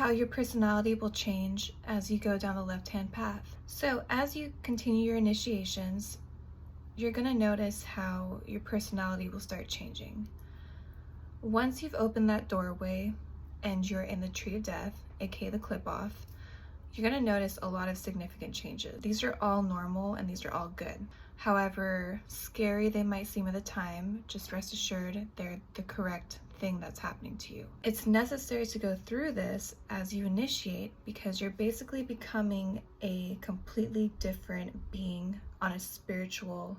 how your personality will change as you go down the left-hand path. So as you continue your initiations, you're gonna notice how your personality will start changing. Once you've opened that doorway and you're in the tree of death, aka the clip-off, you're gonna notice a lot of significant changes. These are all normal and these are all good. However scary they might seem at the time, just rest assured they're the correct thing that's happening to you. It's necessary to go through this as you initiate because you're basically becoming a completely different being on a spiritual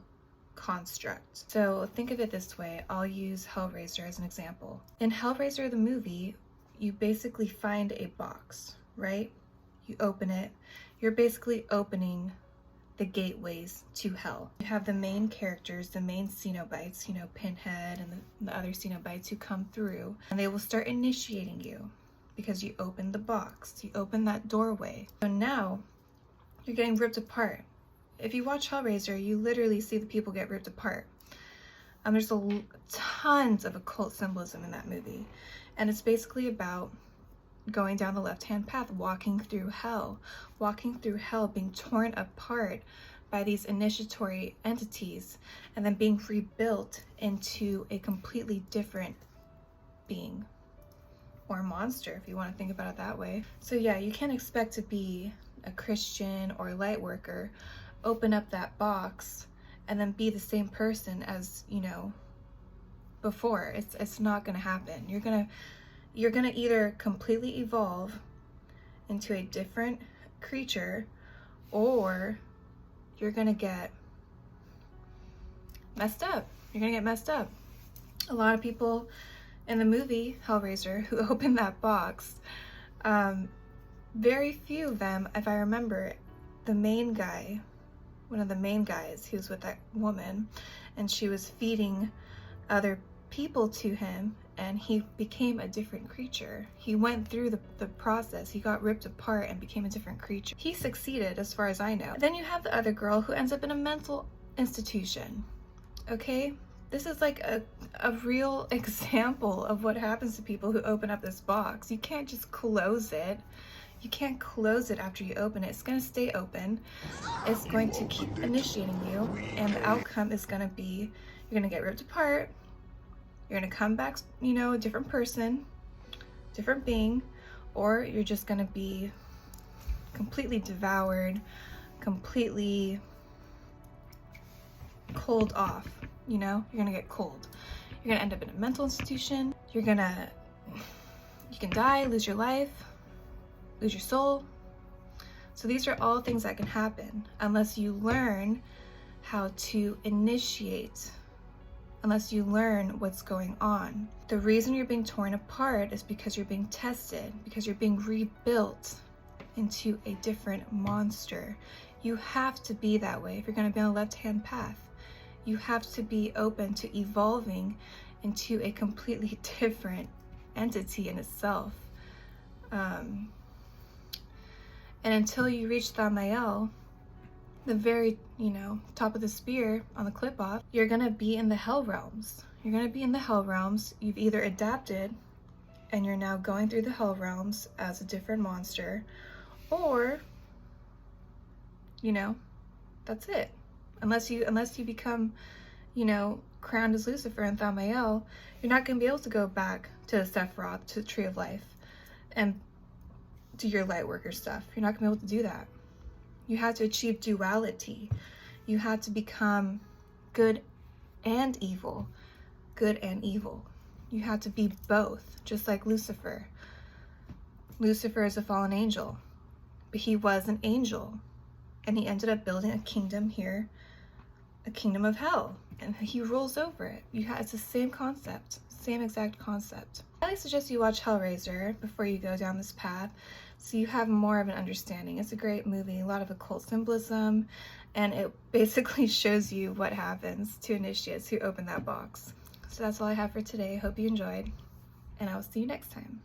construct. So think of it this way. I'll use HellRaiser as an example. In HellRaiser the movie, you basically find a box, right? You open it. You're basically opening the gateways to hell. You have the main characters, the main Cenobites, you know, Pinhead and the other Cenobites who come through, and they will start initiating you because you open the box, you open that doorway. So now you're getting ripped apart. If you watch HellRaiser, you literally see the people get ripped apart. There's tons of occult symbolism in that movie, and it's basically about going down the left-hand path, walking through hell, being torn apart by these initiatory entities, and then being rebuilt into a completely different being or monster, if you want to think about it that way. So yeah, you can't expect to be a Christian or a light worker, open up that box, and then be the same person as, you know, before. It's not gonna happen. You're gonna either completely evolve into a different creature, or you're gonna get messed up. You're gonna get messed up. A lot of people in the movie HellRaiser who opened that box, very few of them, if I remember, the main guy, one of the main guys, he was with that woman, and she was feeding other people to him, and he became a different creature. He went through the process. He got ripped apart and became a different creature. He succeeded, as far as I know. Then you have the other girl who ends up in a mental institution. Okay? This is like a real example of what happens to people who open up this box. You can't just close it. You can't close it after you open it. It's going to stay open. It's going to keep initiating you, and the outcome is going to be you're going to get ripped apart. You're going to come back, you know, a different person, different being, or you're just going to be completely devoured, completely cold off, you know? You're going to get cold. You're going to end up in a mental institution. You can die, lose your life, lose your soul. So these are all things that can happen unless you learn how to initiate, unless you learn what's going on. The reason you're being torn apart is because you're being tested, because you're being rebuilt into a different monster. You have to be that way if you're going to be on the left-hand path. You have to be open to evolving into a completely different entity in itself. And until you reach Thamael, the very, you know, top of the spear on the clip-off, you're gonna be in the hell realms. You're gonna be in the hell realms. You've either adapted and you're now going through the hell realms as a different monster, or, you know, that's it. Unless you become, you know, crowned as Lucifer in Thamael, you're not gonna be able to go back to Sephiroth, to the Tree of Life, and do your light worker stuff. You're not gonna be able to do that. You had to achieve duality. You had to become good and evil. Good and evil. You had to be both, just like Lucifer. Lucifer is a fallen angel, but he was an angel, and he ended up building a kingdom here, a kingdom of hell, and he rules over it. It's the same concept, same exact concept. I highly suggest you watch HellRaiser before you go down this path, so you have more of an understanding. It's a great movie, a lot of occult symbolism, and it basically shows you what happens to initiates who open that box. So that's all I have for today. Hope you enjoyed, and I will see you next time.